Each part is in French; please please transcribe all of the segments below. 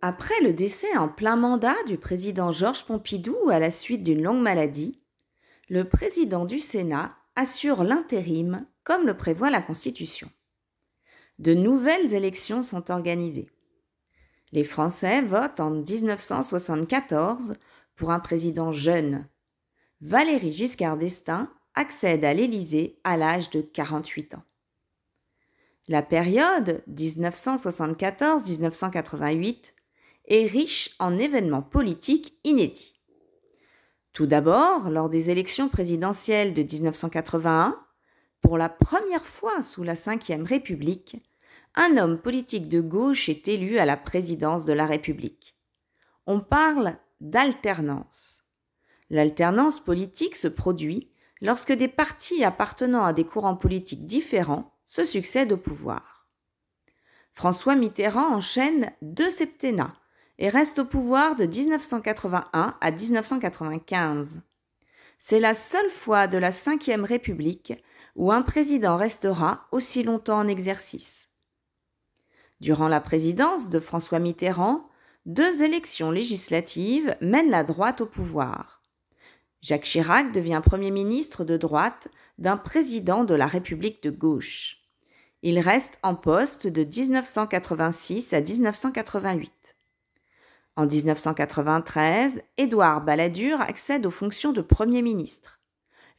Après le décès en plein mandat du président Georges Pompidou à la suite d'une longue maladie, le président du Sénat assure l'intérim comme le prévoit la Constitution. De nouvelles élections sont organisées. Les Français votent en 1974 pour un président jeune. Valéry Giscard d'Estaing accède à l'Élysée à l'âge de 48 ans. La période 1974-1988 est riche en événements politiques inédits. Tout d'abord, lors des élections présidentielles de 1981, pour la première fois sous la Ve République, un homme politique de gauche est élu à la présidence de la République. On parle d'alternance. L'alternance politique se produit lorsque des partis appartenant à des courants politiques différents se succèdent au pouvoir. François Mitterrand enchaîne 2 septennats et reste au pouvoir de 1981 à 1995. C'est la seule fois de la Ve République où un président restera aussi longtemps en exercice. Durant la présidence de François Mitterrand, 2 élections législatives mènent la droite au pouvoir. Jacques Chirac devient Premier ministre de droite d'un président de la République de gauche. Il reste en poste de 1986 à 1988. En 1993, Édouard Balladur accède aux fonctions de Premier ministre.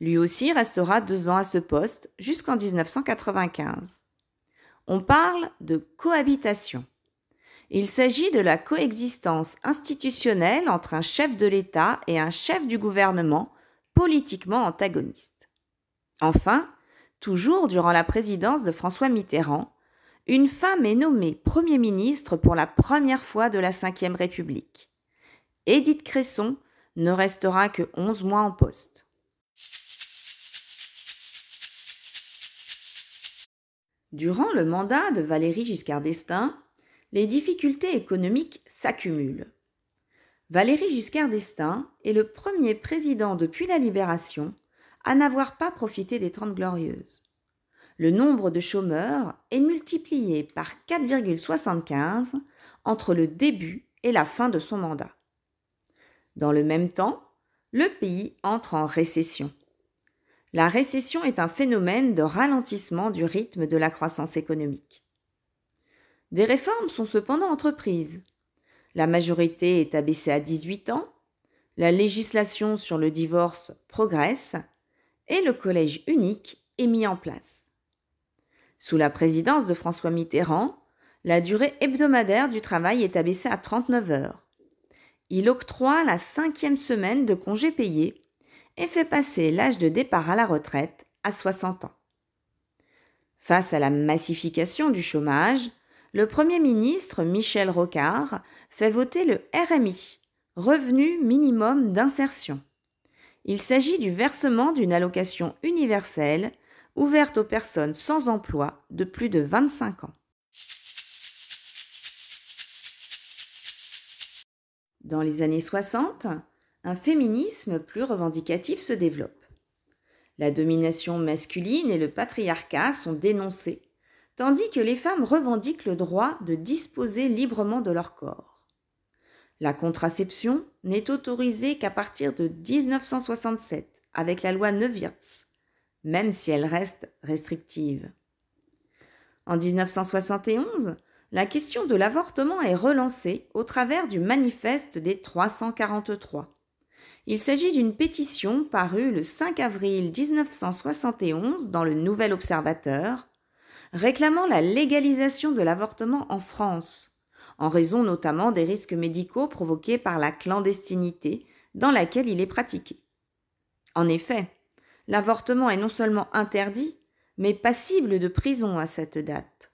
Lui aussi restera 2 ans à ce poste jusqu'en 1995. On parle de cohabitation. Il s'agit de la coexistence institutionnelle entre un chef de l'État et un chef du gouvernement politiquement antagonistes. Enfin, toujours durant la présidence de François Mitterrand, une femme est nommée Premier ministre pour la première fois de la Ve République. Édith Cresson ne restera que 11 mois en poste. Durant le mandat de Valéry Giscard d'Estaing, les difficultés économiques s'accumulent. Valéry Giscard d'Estaing est le premier président depuis la Libération à n'avoir pas profité des 30 Glorieuses. Le nombre de chômeurs est multiplié par 4,75 entre le début et la fin de son mandat. Dans le même temps, le pays entre en récession. La récession est un phénomène de ralentissement du rythme de la croissance économique. Des réformes sont cependant entreprises. La majorité est abaissée à 18 ans, la législation sur le divorce progresse et le collège unique est mis en place. Sous la présidence de François Mitterrand, la durée hebdomadaire du travail est abaissée à 39 heures. Il octroie la 5e semaine de congés payés et fait passer l'âge de départ à la retraite à 60 ans. Face à la massification du chômage, le Premier ministre Michel Rocard fait voter le RMI, Revenu minimum d'insertion. Il s'agit du versement d'une allocation universelle ouverte aux personnes sans emploi de plus de 25 ans. Dans les années 60, un féminisme plus revendicatif se développe. La domination masculine et le patriarcat sont dénoncés, tandis que les femmes revendiquent le droit de disposer librement de leur corps. La contraception n'est autorisée qu'à partir de 1967, avec la loi Neuwirth, même si elle reste restrictive. En 1971, la question de l'avortement est relancée au travers du manifeste des 343. Il s'agit d'une pétition parue le 5 avril 1971 dans le Nouvel Observateur, réclamant la légalisation de l'avortement en France, en raison notamment des risques médicaux provoqués par la clandestinité dans laquelle il est pratiqué. En effet, l'avortement est non seulement interdit, mais passible de prison à cette date.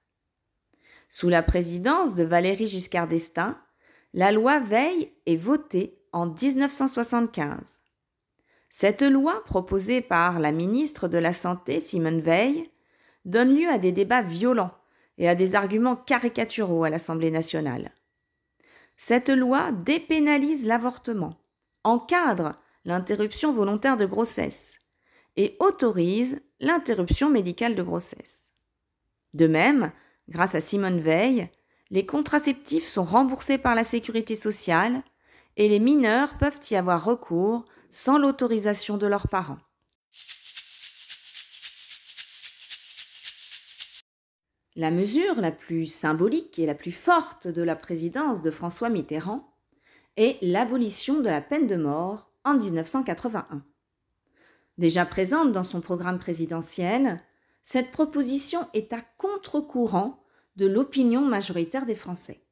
Sous la présidence de Valéry Giscard d'Estaing, la loi Veil est votée en 1975. Cette loi, proposée par la ministre de la Santé, Simone Veil, donne lieu à des débats violents et à des arguments caricaturaux à l'Assemblée nationale. Cette loi dépénalise l'avortement, encadre l'interruption volontaire de grossesse et autorise l'interruption médicale de grossesse. De même, grâce à Simone Veil, Les contraceptifs sont remboursés par la sécurité sociale et les mineurs peuvent y avoir recours sans l'autorisation de leurs parents. La mesure la plus symbolique et la plus forte de la présidence de François Mitterrand est l'abolition de la peine de mort en 1981. Déjà présente dans son programme présidentiel, cette proposition est à contre-courant de l'opinion majoritaire des Français.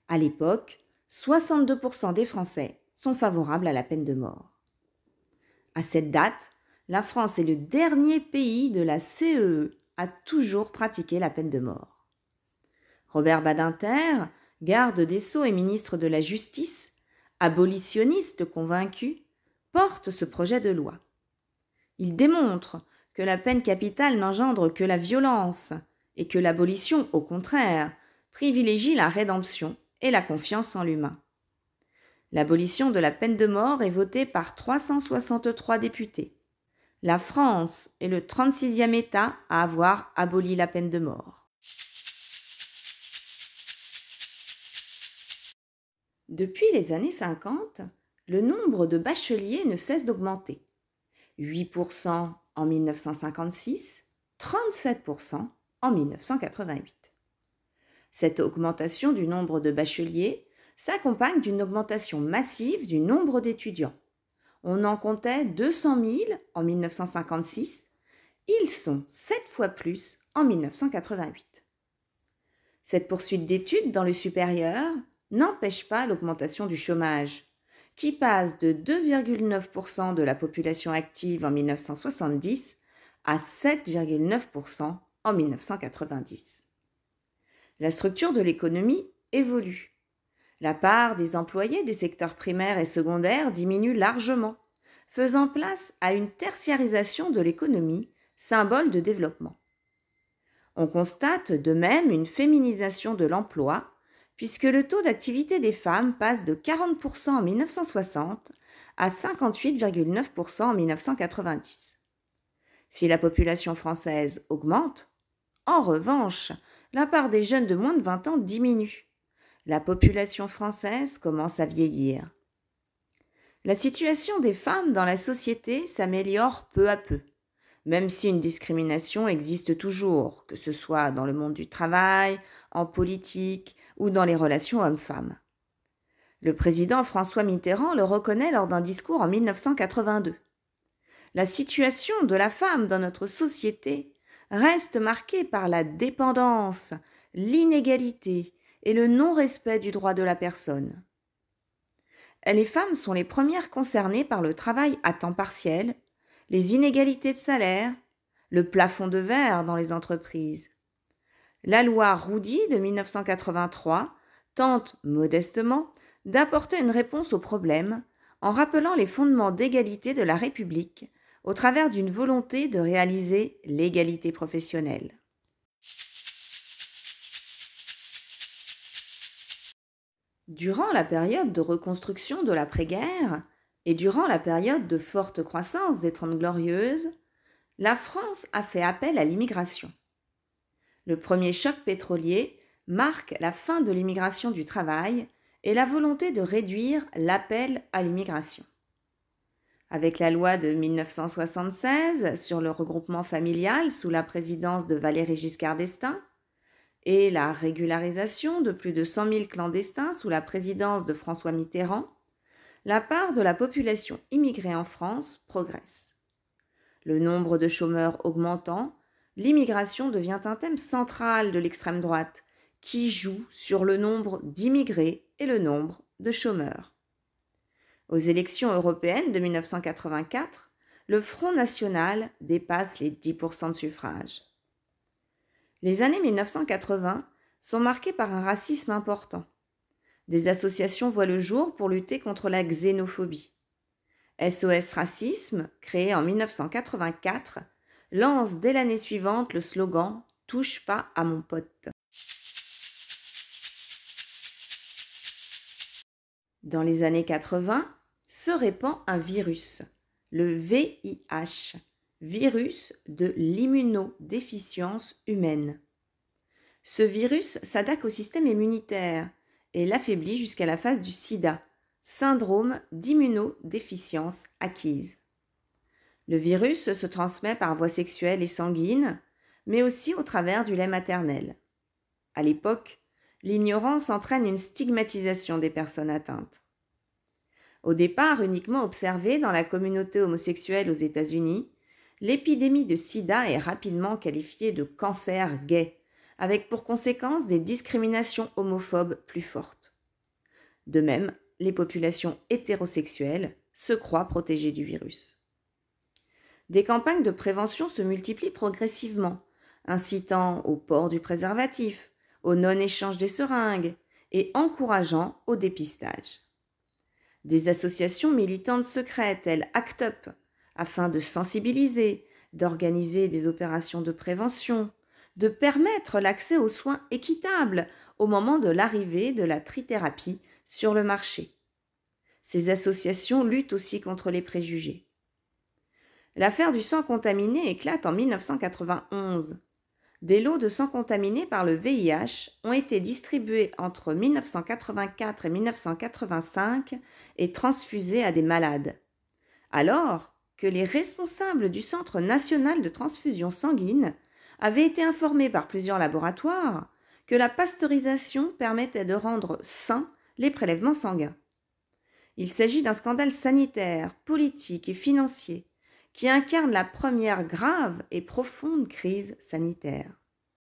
À l'époque, 62% des Français sont favorables à la peine de mort. À cette date, la France est le dernier pays de la CEE à toujours pratiquer la peine de mort. Robert Badinter, garde des Sceaux et ministre de la Justice, abolitionniste convaincu, porte ce projet de loi. Il démontre que la peine capitale n'engendre que la violence et que l'abolition, au contraire, privilégie la rédemption et la confiance en l'humain. L'abolition de la peine de mort est votée par 363 députés. La France est le 36e État à avoir aboli la peine de mort. Depuis les années 50, le nombre de bacheliers ne cesse d'augmenter. 8% en 1956, 37% en 1988. Cette augmentation du nombre de bacheliers s'accompagne d'une augmentation massive du nombre d'étudiants. On en comptait 200 000 en 1956, ils sont 7 fois plus en 1988. Cette poursuite d'études dans le supérieur n'empêche pas l'augmentation du chômage, qui passe de 2,9% de la population active en 1970 à 7,9% en 1990. La structure de l'économie évolue. La part des employés des secteurs primaires et secondaires diminue largement, faisant place à une tertiarisation de l'économie, symbole de développement. On constate de même une féminisation de l'emploi, puisque le taux d'activité des femmes passe de 40% en 1960 à 58,9% en 1990. Si la population française augmente, en revanche, la part des jeunes de moins de 20 ans diminue. La population française commence à vieillir. La situation des femmes dans la société s'améliore peu à peu, même si une discrimination existe toujours, que ce soit dans le monde du travail, en politique ou dans les relations hommes-femmes. Le président François Mitterrand le reconnaît lors d'un discours en 1982. La situation de la femme dans notre société reste marquée par la dépendance, l'inégalité et le non-respect du droit de la personne. Les femmes sont les premières concernées par le travail à temps partiel, les inégalités de salaire, le plafond de verre dans les entreprises. La loi Roudy de 1983 tente modestement d'apporter une réponse au problème en rappelant les fondements d'égalité de la République au travers d'une volonté de réaliser l'égalité professionnelle. Durant la période de reconstruction de l'après-guerre et durant la période de forte croissance des Trente Glorieuses, la France a fait appel à l'immigration. Le premier choc pétrolier marque la fin de l'immigration du travail et la volonté de réduire l'appel à l'immigration. Avec la loi de 1976 sur le regroupement familial sous la présidence de Valéry Giscard d'Estaing, et la régularisation de plus de 100 000 clandestins sous la présidence de François Mitterrand, la part de la population immigrée en France progresse. Le nombre de chômeurs augmentant, l'immigration devient un thème central de l'extrême droite, qui joue sur le nombre d'immigrés et le nombre de chômeurs. Aux élections européennes de 1984, le Front national dépasse les 10% de suffrages. Les années 1980 sont marquées par un racisme important. Des associations voient le jour pour lutter contre la xénophobie. SOS Racisme, créé en 1984, lance dès l'année suivante le slogan « Touche pas à mon pote ». Dans les années 80, se répand un virus, le VIH, virus de l'immunodéficience humaine. Ce virus s'attaque au système immunitaire et l'affaiblit jusqu'à la phase du sida, syndrome d'immunodéficience acquise. Le virus se transmet par voie sexuelle et sanguine, mais aussi au travers du lait maternel. À l'époque, l'ignorance entraîne une stigmatisation des personnes atteintes. Au départ uniquement observée dans la communauté homosexuelle aux États-Unis, l'épidémie de sida est rapidement qualifiée de cancer gay, avec pour conséquence des discriminations homophobes plus fortes. De même, les populations hétérosexuelles se croient protégées du virus. Des campagnes de prévention se multiplient progressivement, incitant au port du préservatif, au non-échange des seringues et encourageant au dépistage. Des associations militantes secrètes, telles ACT UP, afin de sensibiliser, d'organiser des opérations de prévention, de permettre l'accès aux soins équitables au moment de l'arrivée de la trithérapie sur le marché. Ces associations luttent aussi contre les préjugés. L'affaire du sang contaminé éclate en 1991. Des lots de sang contaminé par le VIH ont été distribués entre 1984 et 1985 et transfusés à des malades. Alors que les responsables du Centre national de transfusion sanguine avaient été informés par plusieurs laboratoires que la pasteurisation permettait de rendre sains les prélèvements sanguins. Il s'agit d'un scandale sanitaire, politique et financier qui incarne la première grave et profonde crise sanitaire.